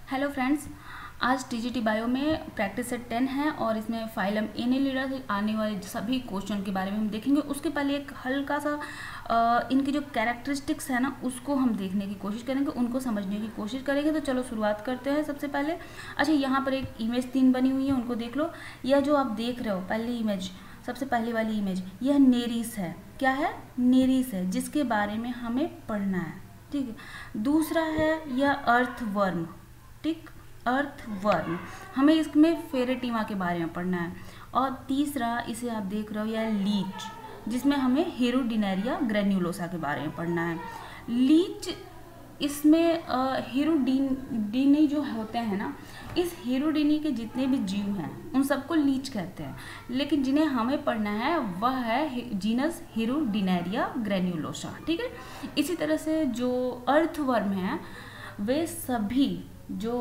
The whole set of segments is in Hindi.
हेलो फ्रेंड्स, आज टीजीटी बायो में प्रैक्टिस सेट 10 है और इसमें फाइलम एनेलिडा से आने वाले सभी क्वेश्चन के बारे में हम देखेंगे। उसके पहले एक हल्का सा इनकी जो कैरेक्टरिस्टिक्स है ना उसको हम देखने की कोशिश करेंगे, उनको समझने की कोशिश करेंगे। तो चलो शुरुआत करते हैं। सबसे पहले अच्छा, यहाँ पर एक इमेज 3 बनी हुई है, उनको देख लो। यह जो आप देख रहे हो पहली इमेज, सबसे पहली वाली इमेज, यह नेरीस है। क्या है? नेरीस है, जिसके बारे में हमें पढ़ना है। ठीक है। दूसरा है यह अर्थवर्म। ठीक, अर्थवर्म, हमें इसमें फेरेटिमा के बारे में पढ़ना है। और तीसरा इसे आप देख रहे हो यह लीच, जिसमें हमें हेरोडिनेरिया ग्रेन्युलोसा के बारे में पढ़ना है। लीच, इसमें हेरोडिनी जो होते हैं ना, इस हेरोडिनी के जितने भी जीव हैं उन सबको लीच कहते हैं, लेकिन जिन्हें हमें पढ़ना है वह है जीनस हेरोडिनेरिया ग्रेन्युलोसा। ठीक है। इसी तरह से जो अर्थवर्म हैं वे सभी जो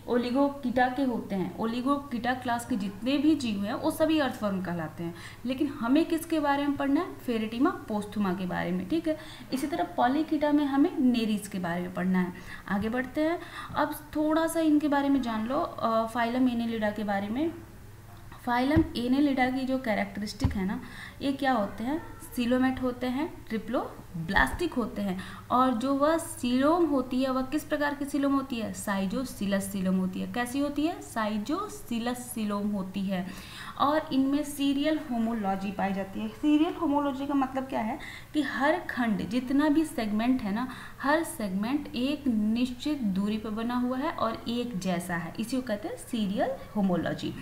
ओलिगोकीटा के होते हैं, ओलिगोकीटा क्लास के जितने भी जीव हैं वो सभी अर्थवर्म कहलाते हैं, लेकिन हमें किसके बारे में पढ़ना है? फेरेटिमा पोस्थुमा के बारे में। ठीक है। इसी तरह पॉलीकीटा में हमें नेरीज के बारे में पढ़ना है। आगे बढ़ते हैं। अब थोड़ा सा इनके बारे में जान लो, फाइलम एनेलिडा के बारे में। फाइलम एनेलिडा की जो कैरेक्टरिस्टिक है ना, ये क्या होते हैं? सिलोमेट होते हैं, ट्रिप्लोब्लास्टिक होते हैं, और जो वह सिलोम होती है वह किस प्रकार की सिलोम होती है? साइजोसिलस सिलोम होती है। कैसी होती है? साइजोसिलस सिलोम होती है। और इनमें सीरियल होमोलॉजी पाई जाती है। सीरियल होमोलॉजी का मतलब क्या है कि हर खंड, जितना भी सेगमेंट है ना, हर सेगमेंट एक निश्चित दूरी पर बना हुआ है और एक जैसा है, इसी को कहते हैं सीरियल होमोलॉजी।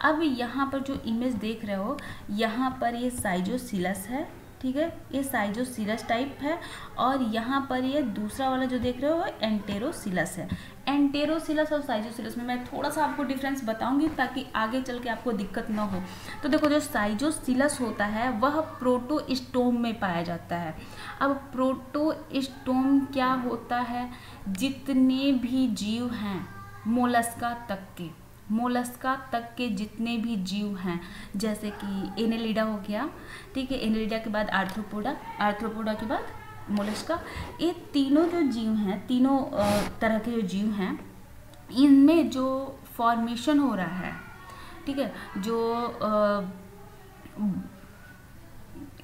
अब यहाँ पर जो इमेज देख रहे हो, यहाँ पर ये साइजोसिलस है। ठीक है, ये साइजोसिलस टाइप है। और यहाँ पर ये दूसरा वाला जो देख रहे हो एंटेरोसिलस है। एंटेरोसिलस और साइजोसिलस में मैं थोड़ा सा आपको डिफरेंस बताऊंगी ताकि आगे चल के आपको दिक्कत ना हो। तो देखो, जो साइजोसिलस होता है वह प्रोटोस्टोम में पाया जाता है। अब प्रोटोस्टोम क्या होता है? जितने भी जीव हैं मोलस्का तक के जितने भी जीव हैं, जैसे कि एनेलिडा हो गया, ठीक है, एनेलिडा के बाद आर्थ्रोपोडा के बाद मोलस्का, ये तीनों जो जीव हैं, तीनों तरह के जो जीव हैं, इनमें जो फॉर्मेशन हो रहा है, ठीक है, जो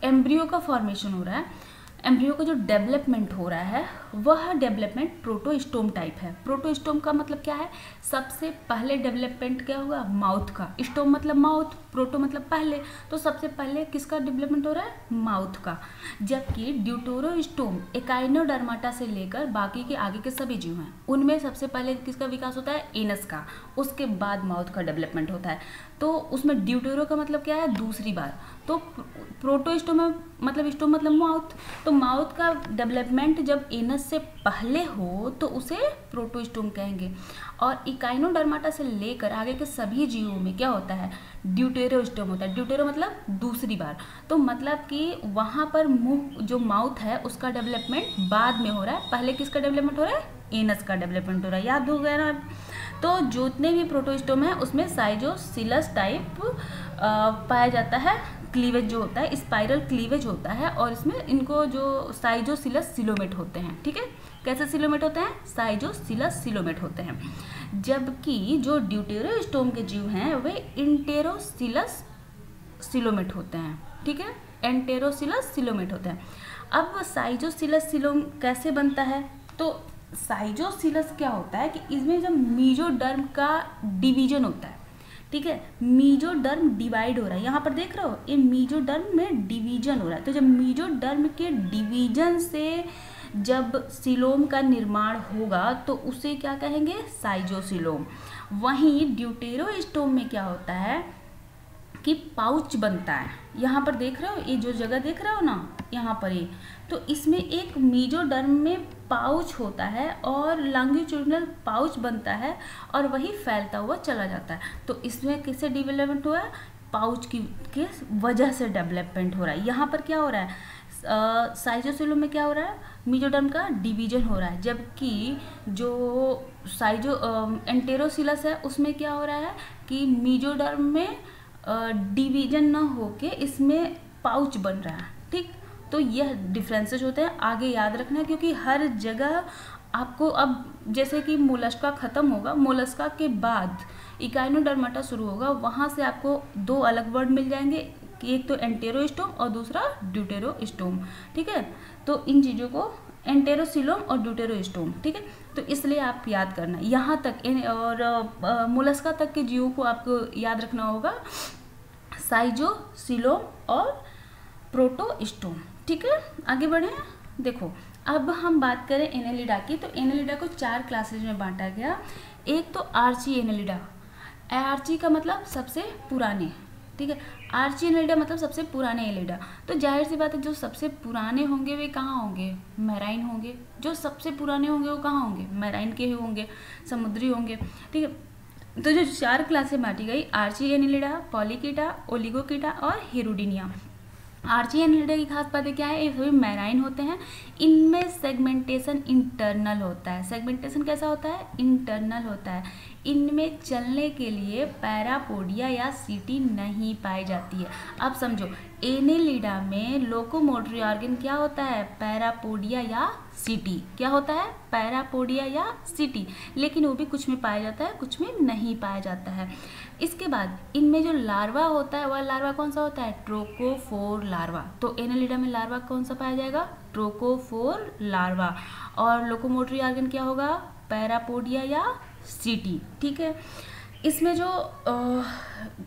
एम्ब्रियो का फॉर्मेशन हो रहा है, एम्ब्रियो का जो डेवलपमेंट हो रहा है वह डेवलपमेंट प्रोटोस्टोम टाइप है। प्रोटोस्टोम का मतलब क्या है? सबसे पहले डेवलपमेंट क्या होगा? माउथ का। स्टोम मतलब माउथ, प्रोटो मतलब पहले, तो सबसे पहले किसका डेवलपमेंट हो रहा है? माउथ का। जबकि ड्यूटेरोस्टोम एकाइनोडर्माटा से लेकर बाकी के आगे के सभी जीव हैं, उनमें सबसे पहले किसका विकास होता है? एनस का। उसके बाद माउथ का डेवलपमेंट होता है। तो उसमें ड्यूटेरो का मतलब क्या है? दूसरी बार। तो प्रोटोस्टोम मतलब स्टोम मतलब माउथ, तो माउथ का डेवलपमेंट जब एनस से पहले हो तो उसे प्रोटोस्टोम कहेंगे। और इकाइनोडर्माटा से लेकर आगे के सभी जीवों में क्या होता है? ड्यूटेरोस्टोम होता है। ड्यूटेरो मतलब दूसरी बार। तो मतलब कि वहाँ पर मुंह जो माउथ है उसका डेवलपमेंट बाद में हो रहा है, पहले किसका डेवलपमेंट हो रहा है? एनस का डेवलपमेंट हो रहा है। याद हो गया ना? तो जितने भी प्रोटोस्टोम है उसमें साइजोसिलस टाइप पाया जाता है। क्लीवेज जो होता है, स्पाइरल क्लीवेज होता है, और इसमें इनको जो साइजोसिलस सिलोमेट होते हैं। ठीक है, कैसे सिलोमेट होते हैं? साइजोसिलस सिलोमेट होते हैं। जबकि जो ड्यूटेरोस्टोम के जीव हैं वे इंटेरोसिलस सिलोमेट होते हैं। ठीक है, एंटेरोसिलस सिलोमेट होते हैं। अब साइजोसिलस सिलोम कैसे बनता है? तो साइजोसिलस क्या होता है कि इसमें जब मीजोडर्म का डिवीजन होता है, ठीक है, मीजोडर्म डिवाइड हो रहा है, यहाँ पर देख रहे हो ये मीजोडर्म में डिवीजन हो रहा है। तो जब मीजोडर्म के डिवीजन से जब सिलोम का निर्माण होगा तो उसे क्या कहेंगे? साइजोसिलोम। वहीं ड्यूटेरोस्टोम में क्या होता है कि पाउच बनता है। यहाँ पर देख रहे हो, ये जो जगह देख रहे हो ना, यहाँ पर ये, तो इसमें एक मीजोडर्म में पाउच होता है और लॉन्गिट्यूडिनल पाउच बनता है और वही फैलता हुआ चला जाता है। तो इसमें किससे डेवलपमेंट हुआ है? पाउच की के वजह से डेवलपमेंट हो रहा है। यहाँ पर क्या हो रहा है? साइजोसिलोम में क्या हो रहा है? मीजोडर्म का डिवीजन हो रहा है। जबकि जो एंटेरोसिलस है उसमें क्या हो रहा है कि मीजोडर्म में डिवीजन ना होके इसमें पाउच बन रहा है। ठीक, तो यह डिफरेंसेस होते हैं, आगे याद रखना है, क्योंकि हर जगह आपको अब जैसे कि मोलस्का ख़त्म होगा, मोलस्का के बाद इकाइनोडर्माटा शुरू होगा, वहाँ से आपको दो अलग वर्ड मिल जाएंगे, कि एक तो एंटेरोस्टोम और दूसरा ड्यूटेरोस्टोम। ठीक है, तो इन चीज़ों को एंटेरोसिलोम और ड्यूटेरोस्टोम। ठीक है, तो इसलिए आप याद करना यहाँ तक और मोलस्का तक के जीवों को आपको याद रखना होगा, साइजो, सिलोम और प्रोटोस्टोम। ठीक है, आगे बढ़े। देखो अब हम बात करें एनेलिडा की, तो एनेलिडा को 4 क्लासेज में बांटा गया। एक तो आर्ची एनेलिडा, आर्ची का मतलब सबसे पुराने। ठीक है, आर्ची एनेलिडा मतलब सबसे पुराने एनेलिडा। तो जाहिर सी बात है जो सबसे पुराने होंगे वे कहाँ होंगे, मैराइन होंगे। जो सबसे पुराने होंगे वो कहाँ होंगे, मैराइन के ही होंगे, समुद्री होंगे। ठीक है, तो जो 4 क्लासें बांटी गई, आर्ची एनेलिडा, पॉलीकीटा, ओलिगोकीटा और हिरुडिनिया। आर्ची एनेलिडा की खास बातें क्या है, ये सभी मैराइन होते हैं। इनमें सेगमेंटेशन इंटरनल होता है। सेगमेंटेशन कैसा होता है, इंटरनल होता है। इनमें चलने के लिए पैरापोडिया या सीटी नहीं पाई जाती है। अब समझो, एनेलिडा में लोकोमोटरी ऑर्गन क्या होता है, पैरापोडिया या सीटी। क्या होता है, पैरापोडिया या सीटी। लेकिन वो भी कुछ में पाया जाता है, कुछ में नहीं पाया जाता है। इसके बाद इनमें जो लार्वा होता है वह लार्वा कौन सा होता है, ट्रोकोफोर लार्वा। तो एनेलिडा में लार्वा कौन सा पाया जाएगा, ट्रोकोफोर लार्वा। और लोकोमोटरी ऑर्गन क्या होगा, पैरापोडिया या सीटी। ठीक है, इसमें जो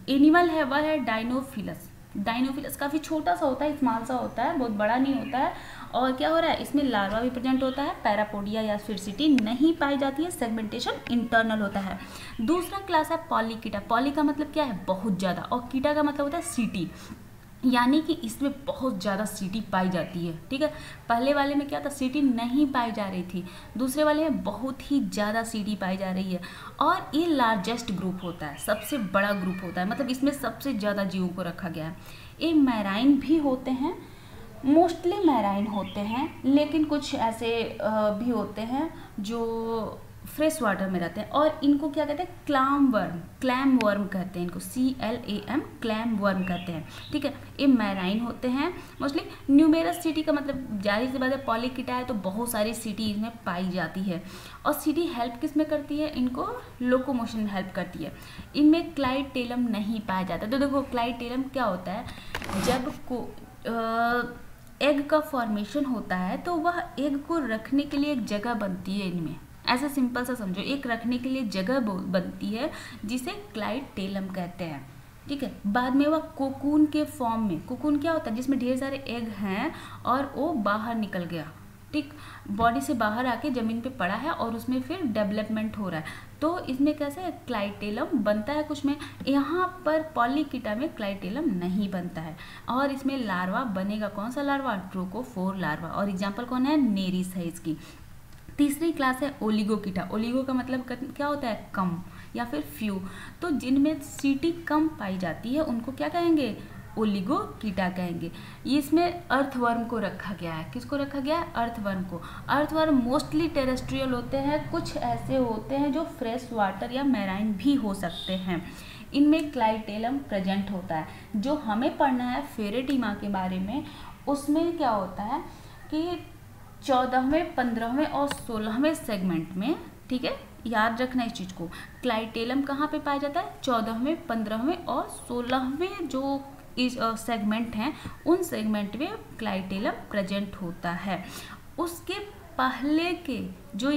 एनिमल है वह है डायनोफिलस। डायनोफिलस काफ़ी छोटा सा होता है, स्मॉल सा होता है, बहुत बड़ा नहीं होता है। और क्या हो रहा है, इसमें लार्वा भी प्रेजेंट होता है, पैरापोडिया या फिर सीटी नहीं पाई जाती है, सेगमेंटेशन इंटरनल होता है। दूसरा क्लास है पॉलीकीटा। पॉली का मतलब क्या है, बहुत ज़्यादा, और कीटा का मतलब होता है सीटी, यानी कि इसमें बहुत ज़्यादा सीटी पाई जाती है। ठीक है, पहले वाले में क्या था, सीटी नहीं पाई जा रही थी, दूसरे वाले में बहुत ही ज़्यादा सीटी पाई जा रही है। और ये लार्जेस्ट ग्रुप होता है, सबसे बड़ा ग्रुप होता है, मतलब इसमें सबसे ज़्यादा जीवों को रखा गया है। ये मैराइन भी होते हैं, मोस्टली मैराइन होते हैं, लेकिन कुछ ऐसे भी होते हैं जो फ्रेश वाटर में रहते हैं। और इनको क्या कहते हैं, क्लैम वर्म कहते हैं इनको, CLAM, क्लैम वर्म कहते हैं। ठीक है, ये मैराइन होते हैं मोस्टली। न्यूमेरस सीटी का मतलब जाहिर सी बात है, पॉलीकीटा है तो बहुत सारी सीटी इसमें पाई जाती है। और सीटी हेल्प किस में करती है, इनको लोकोमोशन में हेल्प करती है। इनमें क्लाइटेलम नहीं पाया जाता। तो देखो क्लाइटेलम क्या होता है, जब एग का फॉर्मेशन होता है तो वह एग को रखने के लिए एक जगह बनती है इनमें। ऐसा सिंपल सा समझो, एक रखने के लिए जगह बनती है जिसे क्लाइटेलम कहते हैं। ठीक है, बाद में वह कोकून के फॉर्म में, कोकून क्या होता है, जिसमें ढेर सारे एग हैं और वो बाहर निकल गया। ठीक, बॉडी से बाहर आके ज़मीन पे पड़ा है और उसमें फिर डेवलपमेंट हो रहा है, तो इसमें कैसे क्लाइटेलम बनता है कुछ में। यहाँ पर पॉलीकीटा में क्लाइटेलम नहीं बनता है। और इसमें लार्वा बनेगा, कौन सा लार्वा, ट्रोकोफोर लार्वा। और एग्जाम्पल कौन है, नेरिस है इसकी। तीसरी क्लास है ओलिगोकीटा। ओलिगो का मतलब क्या होता है, कम या फिर फ्यू। तो जिनमें सीटी कम पाई जाती है उनको क्या कहेंगे, ओलिगोकीटा कहेंगे। इसमें अर्थवर्म को रखा गया है। किसको रखा गया है, अर्थवर्म को। अर्थवर्म मोस्टली टेरेस्ट्रियल होते हैं, कुछ ऐसे होते हैं जो फ्रेश वाटर या मैराइन भी हो सकते हैं। इनमें क्लाइटेलम प्रेजेंट होता है। जो हमें पढ़ना है फेरेटिमा के बारे में, उसमें क्या होता है कि 14वें, 15वें और 16वें सेगमेंट में, ठीक है, याद रखना इस चीज़ को, क्लाइटेलम कहाँ पे पाया जाता है, 14वें, 15वें और 16वें जो इस सेगमेंट हैं उन सेगमेंट में क्लाइटेलम प्रेजेंट होता है। उसके पहले के जो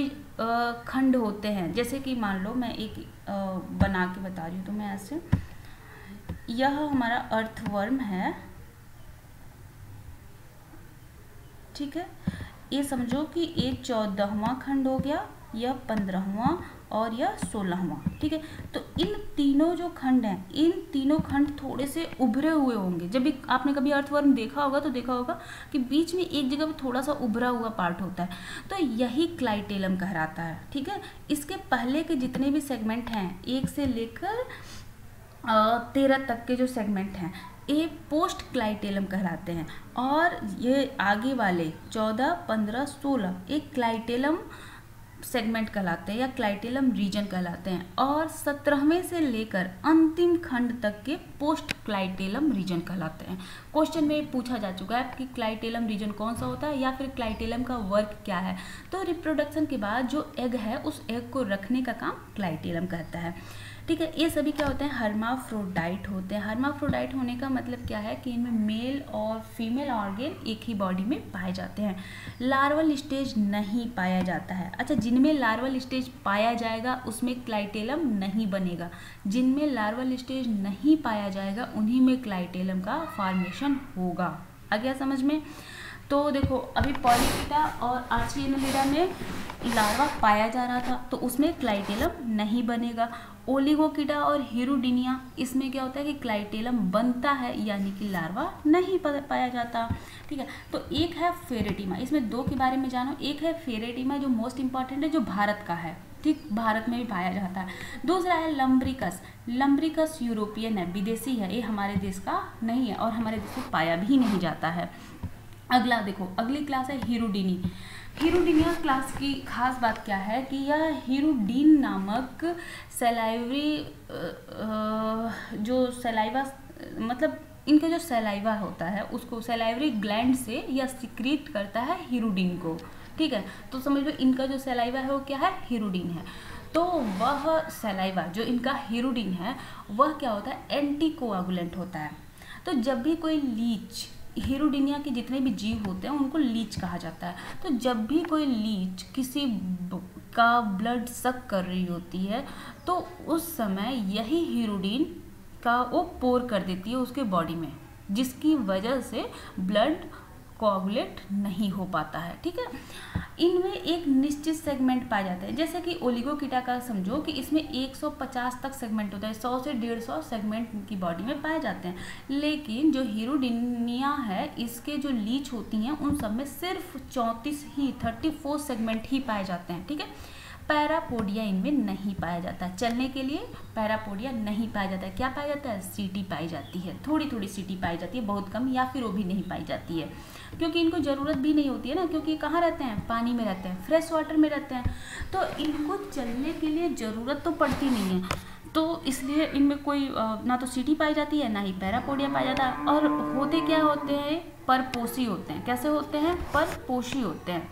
खंड होते हैं, जैसे कि मान लो मैं एक बना के बता रही हूँ, तो मैं ऐसे, यह हमारा अर्थवर्म है, ठीक है, ये समझो कि ये 14वां खंड हो गया, यह 15वां और यह 16वां। ठीक है, तो इन तीनों जो खंड हैं, इन तीनों खंड थोड़े से उभरे हुए होंगे। जब भी आपने कभी अर्थवर्म देखा होगा तो देखा होगा कि बीच में एक जगह पर थोड़ा सा उभरा हुआ पार्ट होता है, तो यही क्लाइटेलम कहलाता है। ठीक है, इसके पहले के जितने भी सेगमेंट हैं, 1 से लेकर 13 तक के जो सेगमेंट हैं, ये पोस्ट क्लाइटेलम कहलाते हैं। और ये आगे वाले 14, 15, 16 एक क्लाइटेलम सेगमेंट कहलाते हैं या क्लाइटेलम रीजन कहलाते हैं, और 17वें से लेकर अंतिम खंड तक के पोस्ट क्लाइटेलम रीजन कहलाते हैं। क्वेश्चन में पूछा जा चुका है कि क्लाइटेलम रीजन कौन सा होता है या फिर क्लाइटेलम का वर्क क्या है। तो रिप्रोडक्शन के बाद जो एग है उस एग को रखने का काम क्लाइटेलम करता है। ठीक है, ये सभी क्या होते हैं, हर्माफ्रोडाइट होते हैं। हर्माफ्रोडाइट होने का मतलब क्या है कि इनमें मेल और फीमेल ऑर्गेन एक ही बॉडी में पाए जाते हैं। लार्वल स्टेज नहीं पाया जाता है। अच्छा, जिनमें लार्वल स्टेज पाया जाएगा उसमें क्लाइटेलम नहीं बनेगा, जिनमें लार्वल स्टेज नहीं पाया जाएगा उन्हीं में क्लाइटेलम का फॉर्मेशन होगा। आ गया समझ में? तो देखो, अभी पॉलीकीटा और आर्चिएनालिडा में लार्वा पाया जा रहा था तो उसमें क्लाइटेलम नहीं बनेगा। ओलिगोकीटा और हिरुडिनिया, इसमें क्या होता है कि क्लाइटेलम बनता है यानी कि लार्वा नहीं पाया जाता। ठीक है, तो एक है फेरेटिमा, इसमें दो के बारे में जानो। एक है फेरेटिमा जो मोस्ट इंपॉर्टेंट है, जो भारत का है, ठीक, भारत में भी पाया जाता है। दूसरा है लम्ब्रिकस। लम्ब्रिकस यूरोपियन है, विदेशी है, ये हमारे देश का नहीं है और हमारे देश में पाया भी नहीं जाता है। अगला देखो, अगली क्लास है हिरुडिनी। हिरुडिनिया क्लास की खास बात क्या है कि यह हिरुडीन नामक सलाइवरी जो सलाइवा, मतलब इनका जो सलाइवा होता है उसको सलाइवरी ग्लैंड से यह सिक्रीट करता है हिरुडीन को। ठीक है, तो समझ लो इनका जो सलाइवा है वो क्या है, हिरुडीन है। तो वह सलाइवा जो इनका हिरुडीन है वह क्या होता है, एंटीकोआगुलेंट होता है। तो जब भी कोई लीच, हिरुडिनिया के जितने भी जीव होते हैं उनको लीच कहा जाता है, तो जब भी कोई लीच किसी का ब्लड सक कर रही होती है तो उस समय यही हिरुडिन का वो पोर कर देती है उसके बॉडी में, जिसकी वजह से ब्लड कोआगुलेट नहीं हो पाता है। ठीक है, इनमें एक निश्चित सेगमेंट पाए जाते हैं, जैसे कि ओलिगोकीटा का समझो कि इसमें 150 तक सेगमेंट होता है, 100 से 150 सेगमेंट की बॉडी में पाए जाते हैं। लेकिन जो हिरुडिनिया है इसके जो लीच होती हैं उन सब में सिर्फ 34 सेगमेंट ही पाए जाते हैं। ठीक है, पैरापोडिया इनमें नहीं पाया जाता है। चलने के लिए पैरापोडिया नहीं पाया जाता है। क्या पाया जाता है, सीटी पाई जाती है, थोड़ी थोड़ी सीटी पाई जाती है, बहुत कम, या फिर वो भी नहीं पाई जाती है क्योंकि इनको ज़रूरत भी नहीं होती है ना, क्योंकि कहाँ रहते हैं, पानी में रहते हैं, फ्रेश वाटर में रहते हैं, तो इनको चलने के लिए ज़रूरत तो पड़ती नहीं है, तो इसलिए इनमें कोई ना तो सीटी पाई जाती है ना ही पैरापोडिया पाया जाता है। और होते क्या होते हैं, परपोषी होते हैं। कैसे होते हैं, परपोषी होते हैं।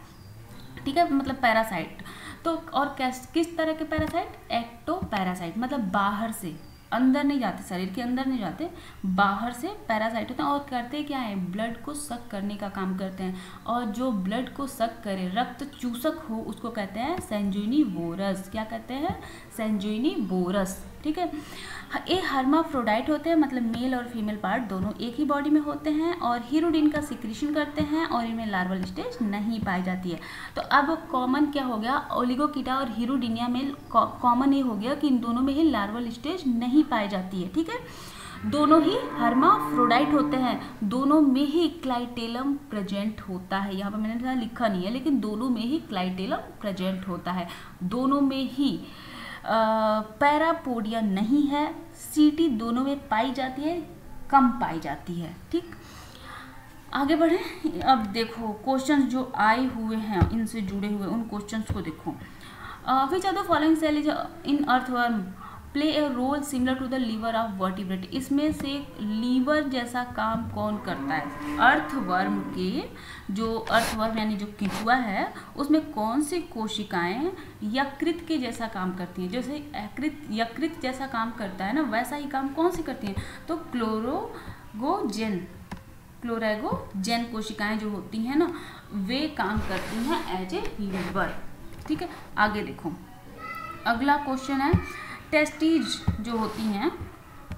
ठीक है, मतलब पैरासाइट। तो और किस तरह के पैरासाइट, एक्टो पैरासाइट, मतलब बाहर से, अंदर नहीं जाते, शरीर के अंदर नहीं जाते, बाहर से पैरासाइट होते हैं। और करते क्या है, ब्लड को सक करने का काम करते हैं, और जो ब्लड को सक करे, रक्त चूसक हो, उसको कहते हैं सेंजुइनिवोरस। क्या कहते हैं, सेंजुइनिवोरस। ठीक है, ये हर्माफ्रोडाइट होते हैं, मतलब मेल और फीमेल पार्ट दोनों एक ही बॉडी में होते हैं और हिरुडिन का सिक्रीशन करते हैं और इनमें लार्वल स्टेज नहीं पाई जाती है। तो अब कॉमन क्या हो गया, ओलिगोकीटा और हिरुडिनिया में कॉमन ये हो गया कि इन दोनों में ही लार्वल स्टेज नहीं पाई जाती है। ठीक है, दोनों ही हर्माफ्रोडाइट होते हैं, दोनों में ही क्लाइटेलम प्रेजेंट होता है। यहाँ पर मैंने लिखा नहीं है लेकिन दोनों में ही क्लाइटेलम प्रेजेंट होता है, दोनों में ही पैरापोडिया नहीं है, सीटी दोनों में पाई जाती है, कम पाई जाती है। ठीक, आगे बढ़े। अब देखो क्वेश्चंस जो आए हुए हैं इनसे जुड़े हुए उन क्वेश्चंस को देखो। Which are the following cell is in earthworm play a role similar to the liver of vertebrate. इसमें से लीवर जैसा काम कौन करता है, अर्थवर्म के, जो अर्थवर्म यानी जो केंचुआ है उसमें कौन सी कोशिकाएं यकृत के जैसा काम करती हैं। जैसे यकृत जैसा काम करता है ना, वैसा ही काम कौन सी करती हैं, तो क्लोराइगोजेन कोशिकाएं जो होती हैं ना वे काम करती हैं एज ए लीवर। ठीक है, आगे देखो अगला क्वेश्चन है, टेस्टीज जो होती हैं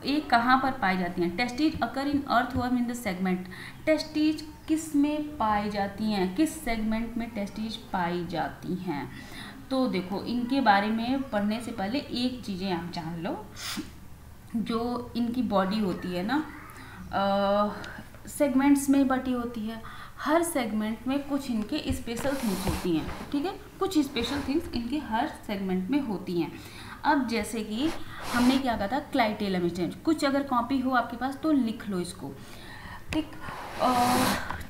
ये कहाँ पर पाई जाती हैं। Testes occur in earthworm in the segment. Testes किस में पाई जाती हैं, किस सेगमेंट में टेस्टीज पाई जाती हैं। तो देखो इनके बारे में पढ़ने से पहले एक चीज़ें आप जान लो, जो इनकी बॉडी होती है ना सेगमेंट्स में बटी होती है, हर सेगमेंट में कुछ इनके स्पेशल थिंग्स होती हैं। ठीक है, कुछ स्पेशल थिंग्स इनके हर सेगमेंट में होती हैं। अब जैसे कि हमने क्या कहा था, क्लाइटेलम स्टेज, कुछ अगर कॉपी हो आपके पास तो लिख लो इसको। ठीक,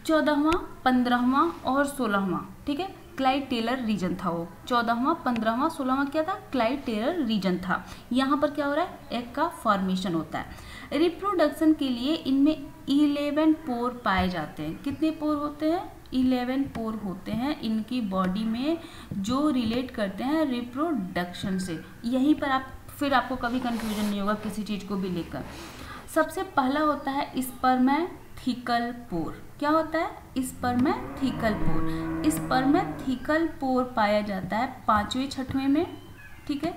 14वां, 15वां और 16वां, ठीक है, क्लाइड टेलर रीजन था वो। 14वां 15वां 16वां क्या था, क्लाइड टेलर रीजन था। यहाँ पर क्या हो रहा है, एग का फॉर्मेशन होता है। रिप्रोडक्शन के लिए इनमें 11 पोर पाए जाते हैं। कितने पोर होते हैं, 11 पोर होते हैं इनकी बॉडी में, जो रिलेट करते हैं रिप्रोडक्शन से। यहीं पर फिर आपको कभी कंफ्यूजन नहीं होगा किसी चीज़ को भी लेकर। सबसे पहला होता है स्पर्मेथिकल पोर। क्या होता है, स्पर्मेथिकल पोर। स्पर्मेथिकल पोर पाया जाता है 5वें 6वें में, ठीक है।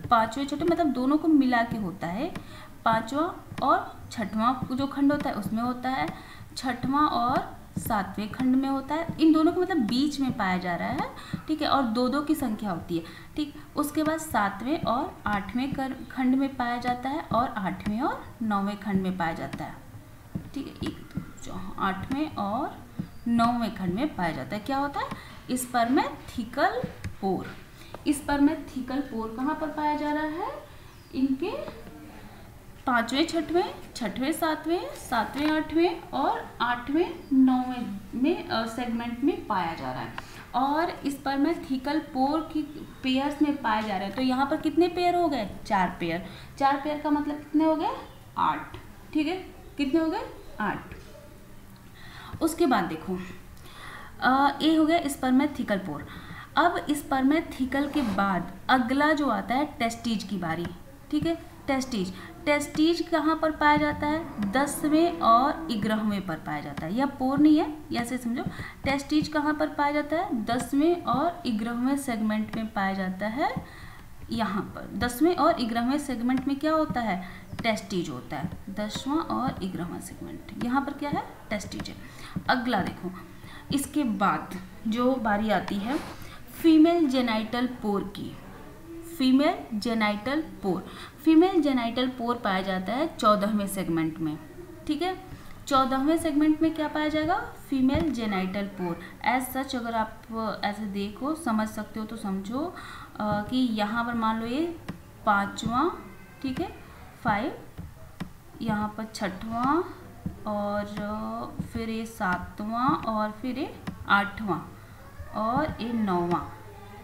5वें 6वें मतलब दोनों को मिला के होता है। 5वां और 6वां जो खंड होता है उसमें होता है, 6वां और 7वें खंड में होता है। इन दोनों को मतलब बीच में पाया जा रहा है, ठीक है। और 2-2 की संख्या होती है, ठीक। उसके बाद 7वें और 8वें खंड में पाया जाता है, और 8वें और 9वें खंड में पाया जाता है, ठीक है। 8वें और 9वें खंड में पाया जाता है। क्या होता है, स्पर्मेथिकल पोर। स्पर्मेथिकल पोर कहाँ पर पाया जा रहा है, इनके 5वें 6वें 6वें 7वें 7वें 8वें और 8वें 9वें में सेगमेंट में पाया जा रहा है। और स्पर्मेथिकल पोर की पेयर्स में पाए जा रहे हैं। तो यहाँ पर कितने पेयर हो गए, 4 पेयर। 4 पेयर का मतलब कितने हो गए, 8, ठीक है। कितने हो गए, 8। उसके बाद देखो ये हो गया स्पर्मेथिकल पोर। अब स्पर्मेथिकल के बाद अगला जो आता है टेस्टिज की बारी, ठीक है। टेस्टिज कहाँ पर पाया जाता है, 10वें और 11वें पर पाया जाता है। यह पोर नहीं है, ऐसे समझो। टेस्टिज कहाँ पर पाया जाता है, 10वें और 11वें सेगमेंट में पाया जाता है। यहाँ पर 10वें और 11वें सेगमेंट में क्या होता है, टेस्टिज होता है। 10वां और 11वां सेगमेंट, यहाँ पर क्या है, टेस्टिज है। अगला देखो, इसके बाद जो बारी आती है फीमेल जेनाइटल पोर की। फीमेल जेनाइटल पोर पाया जाता है 14वें सेगमेंट में, ठीक है। 14वें सेगमेंट में क्या पाया जाएगा, female genital pore. As such अगर आप ऐसे देखो समझ सकते हो तो समझो कि यहाँ पर मान लो ये 5वां, ठीक है, 5, यहाँ पर 6वां और फिर ये 7वां और फिर ये 8वां और ये 9वां।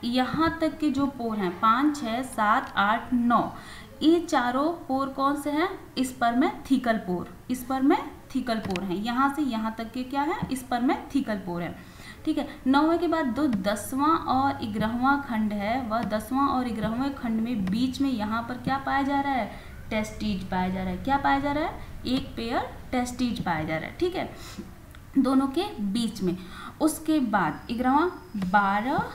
यहाँ तक के जो पोर हैं 5, 6, 7, 8, 9, ये चारों पोर कौन से हैं, स्पर्मेथिकल पोर हैं। यहाँ से यहाँ तक के क्या है, स्पर्मेथिकल पोर है, ठीक है। 9वें के बाद 10वां और 11वां खंड है, वह 10वां और 11वें खंड में बीच में यहाँ पर क्या पाया जा रहा है, टेस्टिज पाया जा रहा है। क्या पाया जा रहा है, एक पेयर टेस्टिज पाया जा रहा है, ठीक है, दोनों के बीच में। उसके बाद 11वां, 12,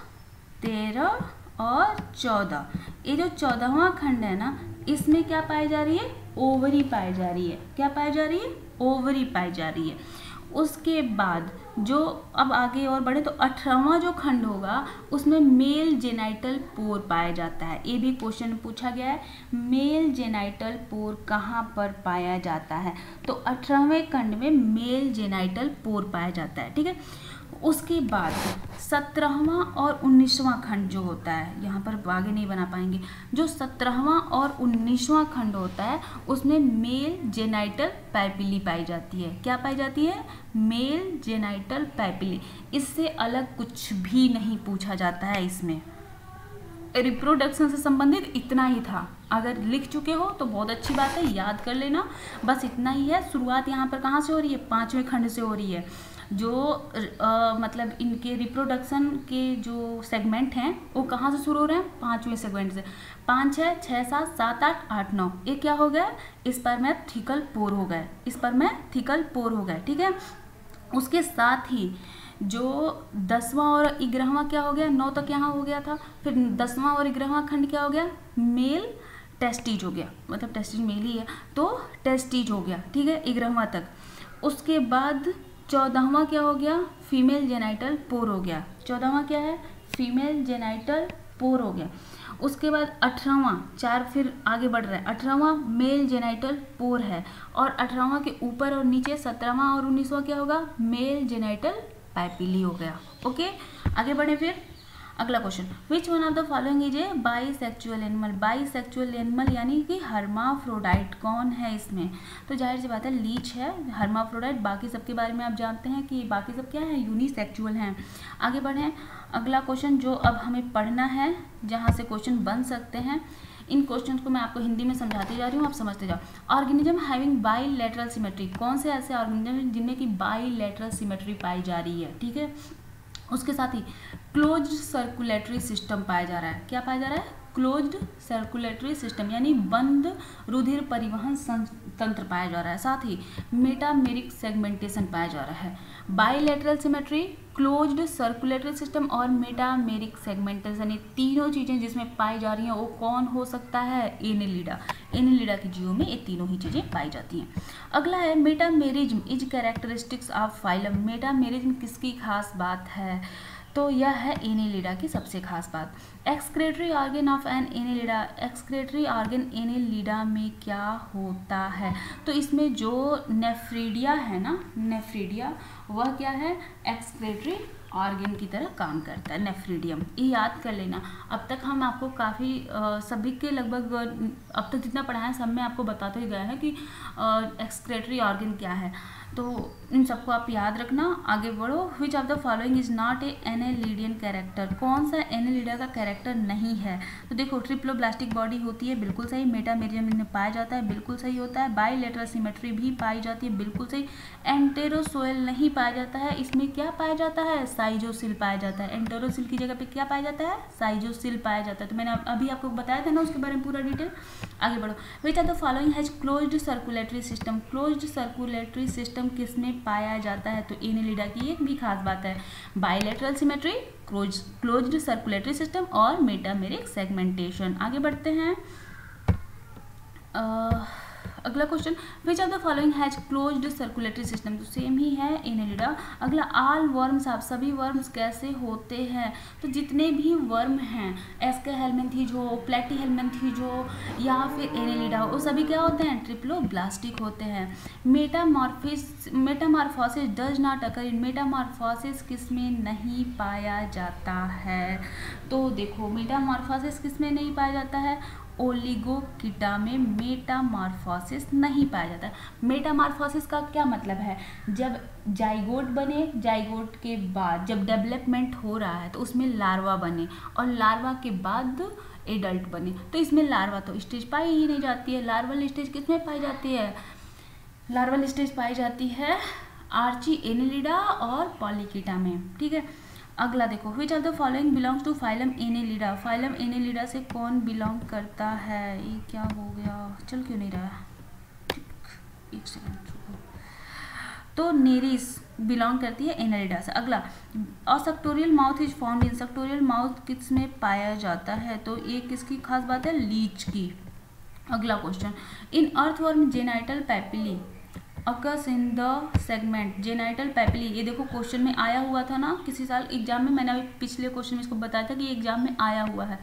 13 और 14, ये जो 14वां खंड है ना, इसमें क्या पाई जा रही है, ओवरी पाई जा रही है। क्या पाई जा रही है, ओवरी पाई जा रही है। उसके बाद जो अब आगे और बढ़े तो 18वां जो खंड होगा उसमें मेल जेनाइटल पोर पाया जाता है। ये भी क्वेश्चन पूछा गया है, मेल जेनाइटल पोर कहाँ पर पाया जाता है, तो 18वें खंड में मेल जेनाइटल पोर पाया जाता है, ठीक है। उसके बाद 17वां और 19वां खंड जो होता है, यहाँ पर आगे नहीं बना पाएंगे, जो 17वां और 19वां खंड होता है उसमें मेल जेनाइटल पैपिली पाई जाती है। क्या पाई जाती है, मेल जेनाइटल पैपिली। इससे अलग कुछ भी नहीं पूछा जाता है इसमें। रिप्रोडक्शन से संबंधित इतना ही था। अगर लिख चुके हो तो बहुत अच्छी बात है, याद कर लेना, बस इतना ही है। शुरुआत यहाँ पर कहाँ से हो रही है, 5वें खंड से हो रही है। जो मतलब इनके रिप्रोडक्शन के जो सेगमेंट हैं वो कहाँ से शुरू हो रहे हैं, 5वें सेगमेंट से। 5, 6, 6, 7, 7, 8, 8, 9, ये क्या हो गया, स्पर्मेथिकल पोर हो गए, स्पर्मेथिकल पोर हो गए, ठीक है। उसके साथ ही जो 10वां और 11वां क्या हो गया, 9 तक यहाँ हो गया था, फिर 10वां और 11वां खंड क्या हो गया, मेल टेस्टिज हो गया, मतलब टेस्टिज मेल ही है तो टेस्टिज हो गया, ठीक है, 11वां तक। उसके बाद 14वां क्या हो गया, फीमेल जेनाइटल पोर हो गया। 14वां क्या है, फीमेल जेनाइटल पोर हो गया। उसके बाद 18वां, 4 फिर आगे बढ़ रहा है, 18वां मेल जेनाइटल पोर है, और 18वां के ऊपर और नीचे 17वां और 19वां क्या होगा, मेल जेनाइटल पैपिली हो गया। ओके, आगे बढ़े फिर अगला question, which one of the following is a bisexual animal. Bisexual animal यानी कि हर्माफ्रोडाइट कौन है इसमें, तो जाहिर सी बात है लीच है हर्माफ्रोडाइट। बाकी सबके बारे में आप जानते हैं कि बाकी सब क्या है, यूनिसेक्सुअल हैं। आगे बढ़ें, अगला क्वेश्चन जो अब हमें पढ़ना है, जहाँ से क्वेश्चन बन सकते हैं, इन क्वेश्चन को मैं आपको हिंदी में समझाती जा रही हूँ, आप समझते जाओ। ऑर्गेनिज्म हैविंग बाईलैटरल सिमेट्री, कौन से ऐसे ऑर्गेनिज्म जिनमें की बाईलैटरल सिमेट्री पाई जा रही है, ठीक है। उसके साथ ही क्लोज्ड सर्कुलेटरी सिस्टम पाया जा रहा है। क्या पाया जा रहा है, क्लोज्ड सर्कुलेटरी सिस्टम यानी बंद रुधिर परिवहन तंत्र पाया जा रहा है। साथ ही मेटामेरिक सेगमेंटेशन पाया जा रहा है। Bilateral symmetry, closed circulatory system और मेटामेरिक सेगमेंटेशन, ये तीनों चीज़ें जिसमें पाई जा रही हैं वो कौन हो सकता है, एनेलिडा। एनेलिडा की जीवों में ये तीनों ही चीज़ें पाई जाती हैं। अगला है metamerism is characteristics of phylum. Metamerism किसकी खास बात है, तो यह है एनेलिडा की सबसे खास बात। Excretory organ of an Annelida, excretory organ Annelida में क्या होता है, तो इसमें जो नेफ्रीडिया है ना, नेफ्रीडिया वह क्या है, एक्सक्रेटरी ऑर्गन की तरह काम करता है, नेफ्रीडियम, ये याद कर लेना। अब तक हम आपको काफ़ी सभी के लगभग अब तक जितना पढ़ा है सब में आपको बताते ही गया है कि एक्सक्रेटरी ऑर्गन क्या है, तो इन सबको आप याद रखना। आगे बढ़ो, which of the following is not a annelidan character, कौन सा एनेलिडा का कैरेक्टर नहीं है, तो देखो ट्रिप्लोब्लास्टिक बॉडी होती है, बिल्कुल सही। मेटामेरिज्म में पाया जाता है, बिल्कुल सही होता है। बाईलैटरल सिमेट्री भी पाई जाती है, बिल्कुल सही। एंटेरोसोयल नहीं पाया जाता है, इसमें क्या पाया जाता है, साइजोसिल पाया जाता है। एंटेरोसिल की जगह पे क्या पाया जाता है, साइजोसिल पाया जाता है, तो मैंने अभी आपको बताया था ना उसके बारे में पूरा डिटेल। आगे बढ़ो, which of the following has closed circulatory system, closed circulatory system किसमें पाया जाता है, तो एनेलिडा की एक भी खास बात है, bilateral symmetry, closed circulatory system और मेटामेरिक सेगमेंटेशन। आगे बढ़ते हैं, अगला question, which of the following has closed circulatory system, तो सेम ही है एनेलिडा। अगला, ऑल वर्म्स, आप सभी वर्म्स कैसे होते हैं, तो जितने भी वर्म हैं, एस्केहेलमिन्थीज हो, प्लेटीहेलमिन्थीज हो या फिर एनेलिडा, वो सभी क्या होते हैं, ट्रिप्लोब्लास्टिक होते हैं। Metamorphosis does not occur in, Metamorphosis किसमें नहीं पाया जाता है, तो देखो मेटामॉर्फोसिस किसमें नहीं पाया जाता है, ओलिगोकीटा में मेटामॉर्फोसिस नहीं पाया जाता। मेटामॉर्फोसिस का क्या मतलब है, जब जाइगोट बने, जाइगोट के बाद जब डेवलपमेंट हो रहा है तो उसमें लार्वा बने और लार्वा के बाद एडल्ट बने, तो इसमें लार्वा तो स्टेज पाई ही नहीं जाती है। लार्वल स्टेज किसमें पाई जाती है, लार्वल स्टेज पाई जाती है आर्ची एनेलिडा और पॉलीकीटा में, ठीक है। अगला देखो, which of the following belongs to phylum Annelida, phylum Annelida से कौन बिलोंग करता है, ये क्या हो गया, चल क्यों नहीं रहा है, एक सेकंड, तो नेरिस बिलोंग करती है एनेलिडा से। अगला, a suctorial mouth is found in, suctorial mouth किस में पाया जाता है, तो ये किसकी खास बात है, लीच की। अगला question, in earthworm genital papillae occurs in the segment, genital papillae, ये देखो क्वेश्चन में आया हुआ था ना किसी साल एग्जाम में, मैंने अभी पिछले क्वेश्चन में इसको बताया था कि एग्जाम में आया हुआ है।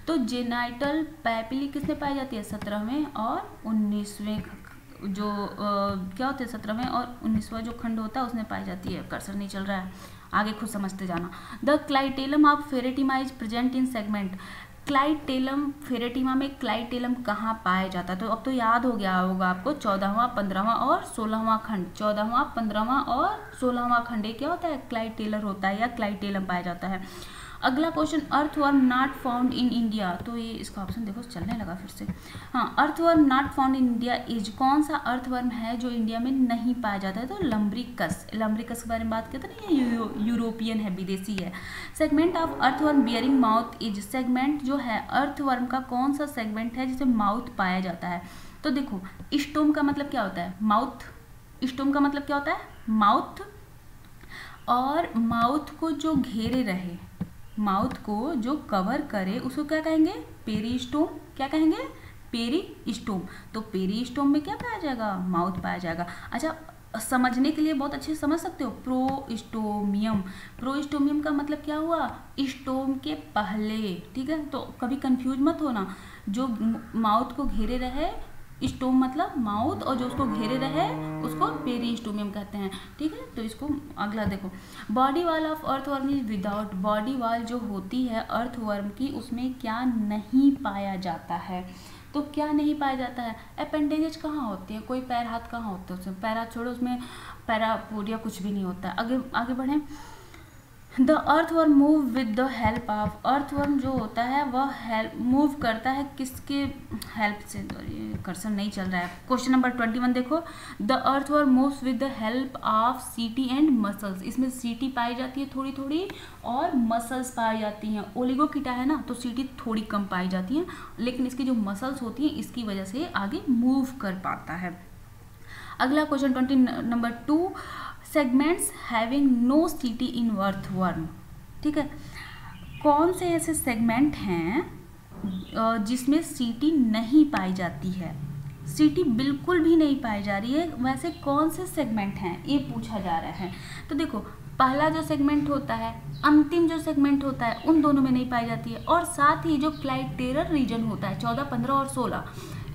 तो जेनाइटल पैपिली किसमें पाई जाती है, 17वें और 19वें जो क्या होते हैं, 17वें और 19वां जो खंड होता है उसमें पाई जाती है। कर्सर नहीं चल रहा है, आगे खुद समझते जाना। The clitellum of Pheretima is present in segment, clitellum Pheretima में क्लाइटेलम कहाँ पाया जाता है, तो अब तो याद हो गया होगा आपको, 14वां 15वां और 16वां खंड, 14वां 15वां और 16वां खंड, ये क्या होता है, क्लाइटेलर होता है या क्लाइटेलम पाया जाता है। अगला question, earthworm not found in India, तो ये इसका ऑप्शन देखो चलने लगा फिर से, हाँ, earthworm not found in India is, कौन सा अर्थवर्म है जो इंडिया में नहीं पाया जाता है, तो लम्ब्रिकस, लम्ब्रिकस के बारे में बात करते हैं, ये यूरोपियन है, विदेशी है। Segment of earthworm bearing mouth is, segment जो है अर्थवर्म का कौन सा सेगमेंट है जिसे माउथ पाया जाता है, तो देखो स्टोम का मतलब क्या होता है, माउथ, स्टोम का मतलब क्या होता है, माउथ, और माउथ को जो घेरे रहे, माउथ को जो कवर करे उसको क्या कहेंगे, पेरिस्टोम, क्या कहेंगे, पेरिस्टोम, तो पेरिस्टोम में क्या पाया जाएगा, माउथ पाया जाएगा। अच्छा, समझने के लिए बहुत अच्छे से समझ सकते हो, प्रोस्टोमियम, प्रोस्टोमियम का मतलब क्या हुआ, स्टोम के पहले, ठीक है, तो कभी कंफ्यूज मत होना, जो माउथ को घेरे रहे स्टोम मतलब माउथ, और जो उसको घेरे रहे उसको पेरिस्टोमियम कहते हैं, ठीक है। तो इसको अगला देखो, body wall of earthworm is without, body wall जो होती है अर्थवर्म की उसमें क्या नहीं पाया जाता है, तो क्या नहीं पाया जाता है, अपेंडेजेज कहाँ होते हैं, कोई पैर हाथ कहाँ होते हैं, उसमें पैर हाथ छोड़ो, उसमें पैरापोडिया कुछ भी नहीं होता है। आगे आगे बढ़ें, the earthworm move with the help of, earthworm जो होता है वह हेल्प मूव करता है किसके हेल्प से, कर्सर नहीं चल रहा है। क्वेश्चन नंबर 21 देखो, the earthworm moves with the help of सीटी एंड मसल्स, इसमें सीटी पाई जाती है थोड़ी थोड़ी और मसल्स पाई जाती हैं। ओलिगोकीटा है ना, तो सीटी थोड़ी कम पाई जाती है, लेकिन इसकी जो मसल्स होती हैं इसकी वजह से आगे मूव कर पाता है। अगला question 20 number 2, segments having no setae in earthworm, ठीक है। कौन से ऐसे सेगमेंट हैं जिसमें सीटी नहीं पाई जाती है, सीटी बिल्कुल भी नहीं पाई जा रही है, वैसे कौन से सेगमेंट हैं ये पूछा जा रहा है। तो देखो, पहला जो सेगमेंट होता है, अंतिम जो सेगमेंट होता है, उन दोनों में नहीं पाई जाती है, और साथ ही जो क्लाइटेरल रीजन होता है 14, 15 और 16,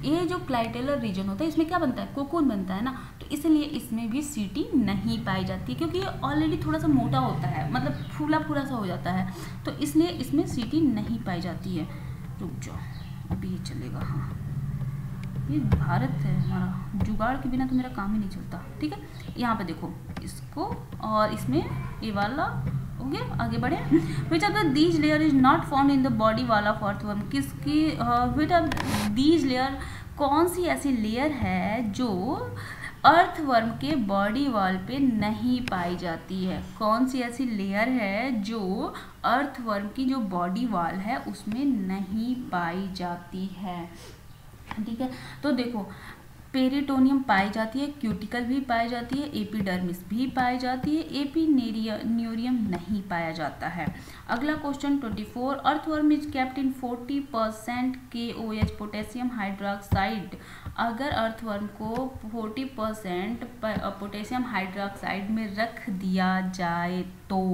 ये जो क्लाइटेलर रीजन होता है इसमें क्या बनता है, कोकून बनता है ना, तो इसलिए इसमें भी सीटी नहीं पाई जाती, क्योंकि ये ऑलरेडी थोड़ा सा मोटा होता है, मतलब फूला फूला सा हो जाता है, तो इसलिए इसमें सीटी नहीं पाई जाती है। रुक जाओ, अभी ये चलेगा, हाँ ये भारत है हमारा, जुगाड़ के बिना तो मेरा काम ही नहीं चलता, ठीक है। यहाँ पे देखो इसको, और इसमें ये वाला हो गया। आगे बढ़े, विच of the these layer is not found in the body wall of earthworm, किसकी विच ऑफ दीज लेयर, कौन सी ऐसी लेयर है जो अर्थवर्म के बॉडी वॉल पे नहीं पाई जाती है, कौन सी ऐसी लेयर है जो अर्थवर्म की जो बॉडी वॉल है उसमें नहीं पाई जाती है, ठीक है। तो देखो, पेरिटोनियम पाई जाती है, क्यूटिकल भी पाई जाती है, एपिडर्मिस भी पाई जाती है, एपिन्यूरियम नहीं पाया जाता है। अगला question 24, earthworm is kept in 40% KOH potassium hydroxide, अगर अर्थवर्म को 40% पोटेशियम हाइड्रोक्साइड में रख दिया जाए तो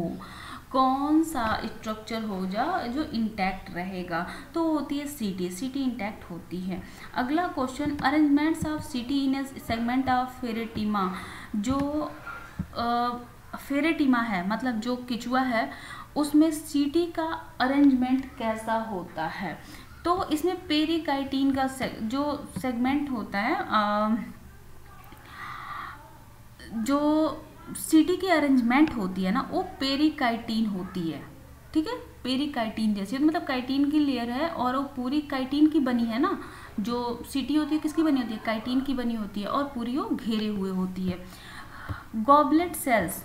कौन सा स्ट्रक्चर हो जो इंटैक्ट रहेगा, तो होती है सीटी, सीटी इंटैक्ट होती है। अगला क्वेश्चन, अरेंजमेंट्स ऑफ सीटी इन ए सेगमेंट ऑफ फेरेटिमा, जो फेरेटिमा है मतलब जो केचुआ है उसमें सीटी का अरेंजमेंट कैसा होता है, तो इसमें पेरिकाइटिन का जो सेगमेंट होता है, जो सीटी की अरेंजमेंट होती है ना वो पेरिकाइटिन होती है, ठीक है, पेरिकाइटिन जैसी, मतलब काइटिन की लेयर है और वो पूरी काइटिन की बनी है ना, जो सीटी होती है किसकी बनी होती है, काइटिन की बनी होती है, और पूरी वो घेरे हुए होती है। Goblet cells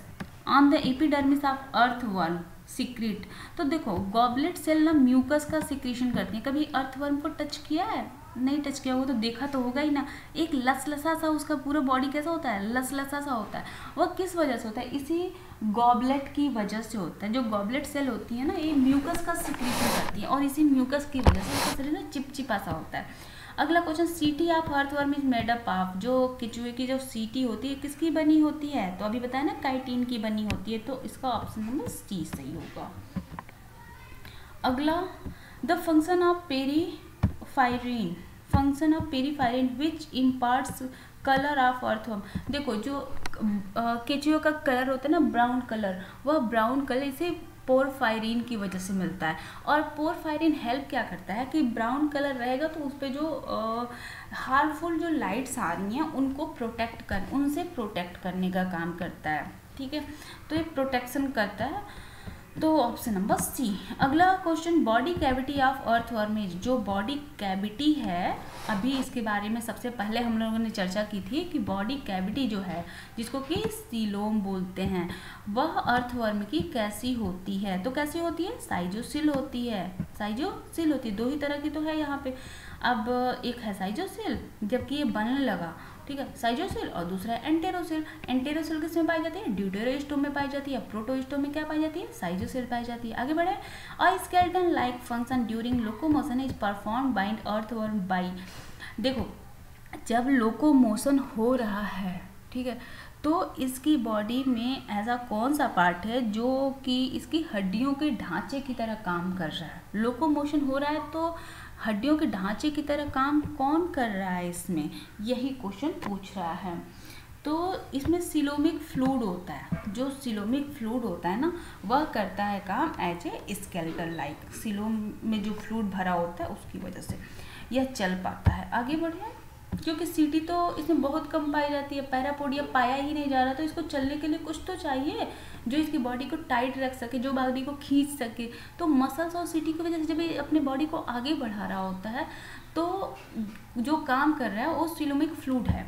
on the epidermis of earthworm secrete, तो देखो गॉबलेट सेल ना म्यूकस का सिक्रीशन करती है, कभी अर्थवर्म को टच किया है, नहीं टच किया होगा तो देखा तो होगा ही ना, एक लसलसा सा उसका पूरा बॉडी कैसा होता है, लसलसा सा होता है, वह किस वजह से होता है, इसी गॉबलेट की वजह से होता है। जो गॉबलेट सेल होती है ना ये म्यूकस का सिक्रीशन करती है और इसी म्यूकस की वजह से उसका शरीर ना चिपचिपा सा होता है। अगला क्वेश्चन, सीटी of earthworm is made up of, जो केचुए की जो सीटी होती है किसकी बनी होती है, तो अभी बताया ना काइटिन की बनी होती है, तो इसका ऑप्शन नंबर सी सही होगा। अगला, the function of porphyrin, function of porphyrin which imparts colour of earthworm, देखो जो केचुए का कलर होता है ना ब्राउन कलर, वह ब्राउन कलर इसे पोरफायरिन की वजह से मिलता है, और पोरफायरिन हेल्प क्या करता है कि ब्राउन कलर रहेगा तो उस पर जो हार्मफुल जो लाइट्स आ रही हैं उनसे प्रोटेक्ट करने का काम करता है, ठीक है, तो ये प्रोटेक्शन करता है, तो ऑप्शन नंबर सी। अगला question, body cavity of earthworm is, जो बॉडी कैविटी है अभी इसके बारे में सबसे पहले हम लोगों ने चर्चा की थी कि बॉडी कैविटी जो है जिसको कि सीलोम बोलते हैं वह अर्थवर्म की कैसी होती है, तो कैसी होती है, साइजोसिल होती है, साइजोसिल होती है, दो ही तरह की तो है यहाँ पे, अब एक है साइजोसिल जबकि ये बनने लगा, ठीक है, साइजोसिल, और दूसरा है एंटेरोसिल। एंटेरोसिल किस में पाई जाती है, ड्यूटेरोस्टोम में पाई जाती है, प्रोटोस्टोम में क्या पाई जाती है, साइजोसिल पाई जाती है। आगे बढ़े, a skeleton like function during locomotion is perform by earthworm by, देखो जब लोकोमोशन हो रहा है, ठीक है, तो इसकी बॉडी में ऐसा कौन सा पार्ट है जो कि इसकी हड्डियों के ढांचे की तरह काम कर रहा है, लोकोमोशन हो रहा है तो हड्डियों के ढांचे की तरह काम कौन कर रहा है इसमें, यही क्वेश्चन पूछ रहा है। तो इसमें सिलोमिक फ्लूइड होता है, जो सिलोमिक फ्लूइड होता है ना वह करता है काम as a skeletal like, coelom में जो फ्लूइड भरा होता है उसकी वजह से यह चल पाता है। आगे बढ़िए, क्योंकि सीटी तो इसमें बहुत कम पाई जाती है, पैरापोडिया पाया ही नहीं जा रहा, तो इसको चलने के लिए कुछ तो चाहिए जो इसकी बॉडी को टाइट रख सके, जो बॉडी को खींच सके। तो मसल्स और सीटी की वजह से जब ये अपने बॉडी को आगे बढ़ा रहा होता है तो जो काम कर रहा है वो सिलोमिक फ्लूइड है।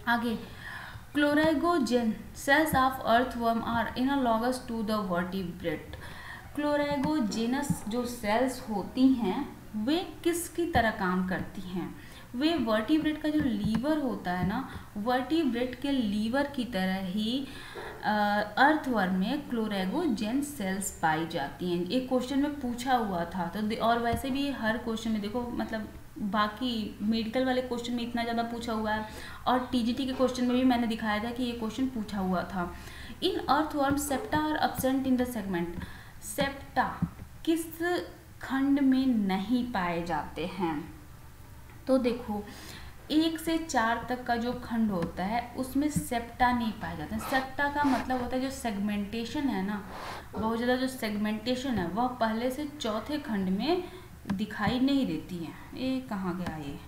आगे, chloragogen cells of earthworm are analogous to the vertebrate. Chloragogens जो सेल्स होती हैं वे किसकी तरह काम करती हैं, वे वर्टिब्रेट का जो लीवर होता है ना, वर्टिब्रेट के लीवर की तरह ही अर्थवर्म में क्लोराइगोजेन सेल्स पाई जाती हैं। एक क्वेश्चन में पूछा हुआ था, तो और वैसे भी हर क्वेश्चन में देखो, मतलब बाकी मेडिकल वाले क्वेश्चन में इतना ज़्यादा पूछा हुआ है और टीजीटी के क्वेश्चन में भी मैंने दिखाया था कि ये क्वेश्चन पूछा हुआ था। In earthworm septa are absent in the segment. Septa किस खंड में नहीं पाए जाते हैं, तो देखो 1 से 4 तक का जो खंड होता है उसमें सेप्टा नहीं पाया जाता है। सेप्टा का मतलब होता है जो सेगमेंटेशन है ना, बहुत ज़्यादा जो सेगमेंटेशन है वह पहले से चौथे खंड में दिखाई नहीं देती है। ये कहाँ गया ये,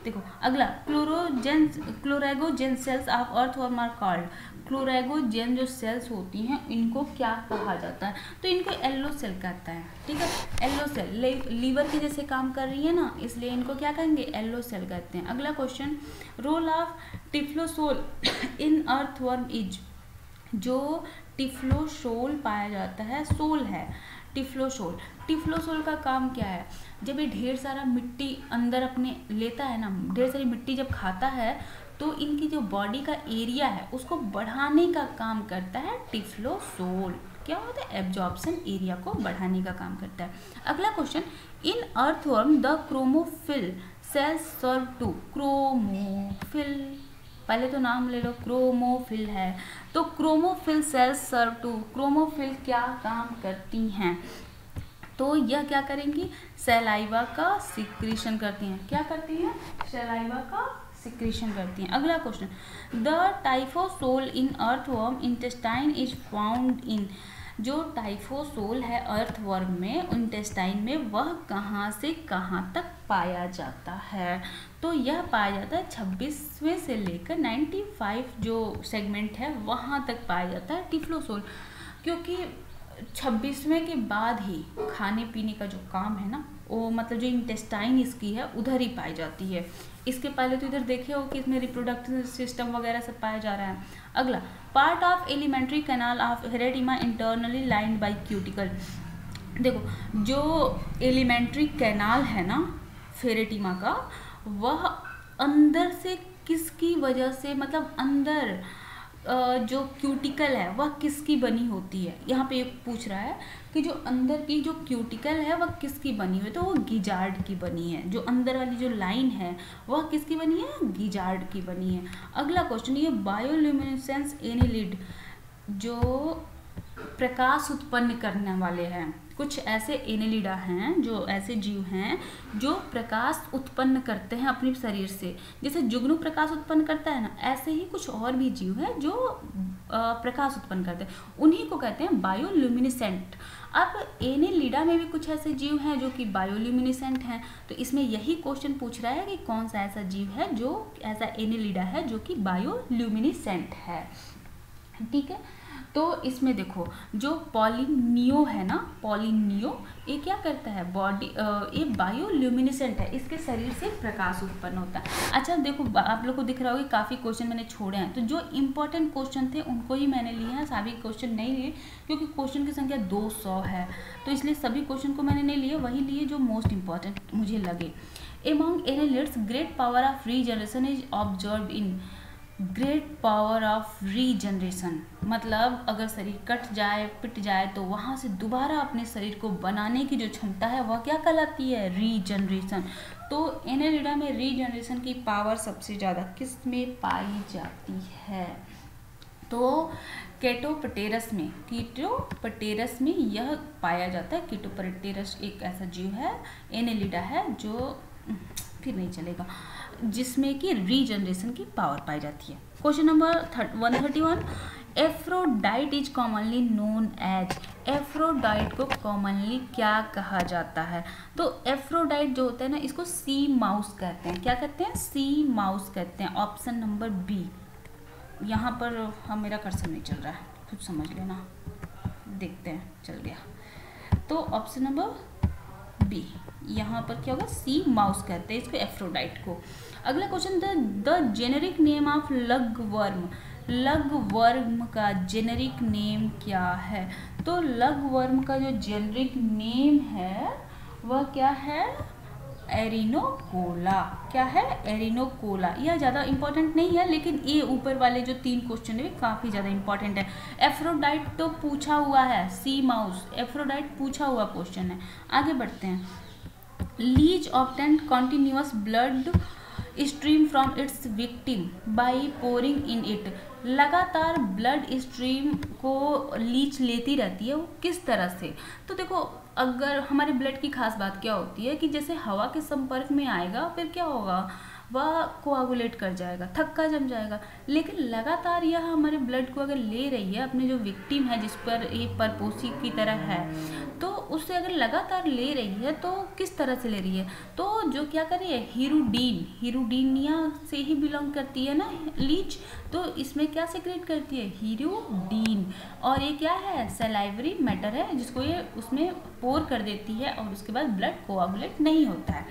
देखो अगला, chloragogen cells of earthworm are called. Chloragogen जो सेल्स होती हैं इनको क्या कहा जाता है, तो इनको एल्लो सेल कहता है, ठीक है। एल्लो सेल लीवर के जैसे काम कर रही है ना, इसलिए इनको क्या कहेंगे, एल्लो सेल कहते हैं। अगला question, role of typhlosole in earthworm is. जो टिफ्लोसोल पाया जाता है, सोल है टिफ्लोसोल। टिफ्लोसोल का काम क्या है, जब ये ढेर सारा मिट्टी अंदर अपने लेता है ना, ढेर सारी मिट्टी जब खाता है तो इनकी जो बॉडी का एरिया है उसको बढ़ाने का काम करता है टिफ्लोसोल। क्या होता है, एब्जॉर्प्शन एरिया को बढ़ाने का काम करता है। अगला question, in earthworm the chromophil cells serve to. Chromophil, पहले तो नाम ले लो, क्रोमोफिल है, तो chromophil cells serve to. Chromophil क्या काम करती हैं, तो यह क्या करेंगी, सैलाइवा का सिक्रीशन करती हैं। क्या करती हैं, सैलाइवा का सिक्रीशन करती हैं। अगला question, the typhlosole in earthworm intestine is found in. जो टाइफोसोल है अर्थवर्म में, इंटेस्टाइन में, वह कहाँ से कहाँ तक पाया जाता है, तो यह पाया जाता है 26वें से लेकर 95 जो सेगमेंट है वहाँ तक पाया जाता है टिफ्लोसोल। क्योंकि 26वें के बाद ही खाने पीने का जो काम है ना, वो मतलब जो इंटेस्टाइन इसकी है उधर ही पाई जाती है। इसके पहले तो इधर देखे हो कि इसमें रिप्रोडक्टिव सिस्टम वगैरह सब पाया जा रहा है। अगला, part of alimentary canal of Pheretima internally lined by cuticle. देखो जो एलिमेंट्री कैनाल है ना फेरेटिमा का, वह अंदर से किसकी वजह से, मतलब अंदर जो क्यूटिकल है वह किसकी बनी होती है। यहाँ पे पूछ रहा है कि जो अंदर की जो क्यूटिकल है वह किसकी बनी हुई है, तो वो गिजार्ड की बनी है। जो अंदर वाली जो लाइन है वह किसकी बनी है, गिजार्ड की बनी है। अगला क्वेश्चन, ये बायोल्यूमिनेसेंस एनिलिड जो प्रकाश उत्पन्न करने वाले हैं, कुछ ऐसे एनेलिडा हैं, जो ऐसे जीव हैं जो प्रकाश उत्पन्न करते हैं अपने शरीर से। जैसे जुगनू प्रकाश उत्पन्न करता है ना, ऐसे ही कुछ और भी जीव हैं जो प्रकाश उत्पन्न करते हैं, उन्हीं को कहते हैं बायोल्यूमिनेसेंट। अब एनेलिडा में भी कुछ ऐसे जीव हैं जो कि बायोल्यूमिनेसेंट हैं, तो इसमें यही क्वेश्चन पूछ रहा है कि कौन सा ऐसा जीव है जो ऐसा एनेलिडा है जो कि बायोल्यूमिनेसेंट है, ठीक है। तो इसमें देखो जो पॉलिनियो है ना, पॉलिनियो ये क्या करता है, बॉडी ये बायोल्यूमिनेसेंट है, इसके शरीर से प्रकाश उत्पन्न होता है। अच्छा देखो आप लोग को दिख रहा होगा काफ़ी क्वेश्चन मैंने छोड़े हैं, तो जो इंपॉर्टेंट क्वेश्चन थे उनको ही मैंने लिए हैं, सभी क्वेश्चन नहीं लिए क्योंकि क्वेश्चन की संख्या 200 है, तो इसलिए सभी क्वेश्चन को मैंने नहीं लिए, वही लिए जो मोस्ट इंपॉर्टेंट मुझे लगे। Among annelids great power of regeneration is observed in. Great power of regeneration मतलब अगर शरीर कट जाए, पिट जाए, तो वहाँ से दोबारा अपने शरीर को बनाने की जो क्षमता है वह क्या कहलाती है, रीजनरेशन। तो एनेलिडा में रीजनरेशन की पावर सबसे ज़्यादा किस में पाई जाती है, तो केटोपटेरस में यह पाया जाता है। केटोपटेरस एक ऐसा जीव है, एनेलिडा है, जो फिर नहीं चलेगा, जिसमें कि रीजनरेशन की पावर पाई जाती है। Question number 131, Aphrodite is commonly known as, Aphrodite को कॉमनली क्या कहा जाता है? तो एफ्रोडाइट जो होता है ना, इसको सी माउस कहते हैं। क्या कहते हैं? सी माउस कहते हैं। Option number B. यहाँ पर मेरा कर्सर नहीं चल रहा है, खुद समझ लेना, देखते हैं, चल गया। तो ऑप्शन नंबर बी, यहाँ पर क्या होगा? सी माउस कहते हैं इसको, एफ्रोडाइट को। अगला question, the generic name of lugworm, lugworm का जेनेरिक नेम क्या है? तो लगवर्म का जो जेनेरिक नेम है वह क्या है? एरिनोकोला। क्या है? एरिनोकोला। यह ज़्यादा इंपॉर्टेंट नहीं है, लेकिन ये ऊपर वाले जो 3 क्वेश्चन है काफ़ी ज़्यादा इंपॉर्टेंट है। एफ्रोडाइट तो पूछा हुआ है, सी माउस, एफ्रोडाइट पूछा हुआ क्वेश्चन है। आगे बढ़ते हैं। Leech obtain continuous blood stream from its victim by pouring in it, लगातार ब्लड स्ट्रीम को लीच लेती रहती है, वो किस तरह से? तो देखो, अगर हमारे ब्लड की खास बात क्या होती है कि जैसे हवा के संपर्क में आएगा, फिर क्या होगा? वह कोआगुलेट कर जाएगा, थक्का जम जाएगा। लेकिन लगातार यह हमारे ब्लड को अगर ले रही है, अपने जो विक्टिम है जिस पर ये परपोसी की तरह है, तो उससे अगर लगातार ले रही है तो किस तरह से ले रही है? तो जो क्या कर रही है? हीरोडीन, हीरोडीनिया से ही बिलोंग करती है ना लीच, तो इसमें क्या सीक्रेट करती है? हीरोडीन। और ये क्या है? सलाइवरी मैटर है, जिसको ये उसमें पोर कर देती है और उसके बाद ब्लड कोआगुलेट नहीं होता है।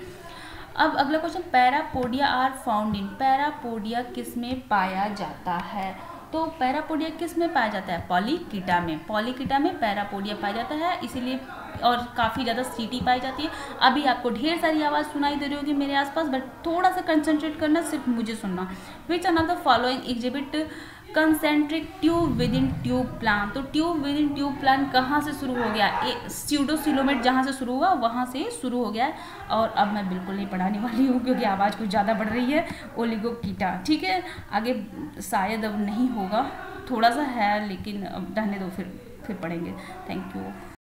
अब अगला question, parapodia are found in, parapodia किस में पाया जाता है? तो पैरापोडिया किस में पाया जाता है? पॉलीकीटा में, पॉलीकीटा में पैरापोडिया पाया जाता है, इसीलिए, और काफ़ी ज़्यादा सीटी पाई जाती है। अभी आपको ढेर सारी आवाज़ सुनाई दे रही होगी मेरे आसपास, बट थोड़ा सा कंसंट्रेट करना, सिर्फ मुझे सुनना। Which one of the following exhibit concentric tube within tube plan? तो tube within tube plan कहाँ से शुरू हो गया? स्यूडोसिलोमेट जहाँ से शुरू हुआ वहाँ से शुरू हो गया है। और अब मैं बिल्कुल नहीं पढ़ाने वाली हूँ क्योंकि आवाज़ कुछ ज़्यादा बढ़ रही है। ओलिगोकीटा, ठीक है, आगे शायद अब नहीं होगा, थोड़ा सा है, लेकिन अब रहने दो, फिर पढ़ेंगे। Thank you.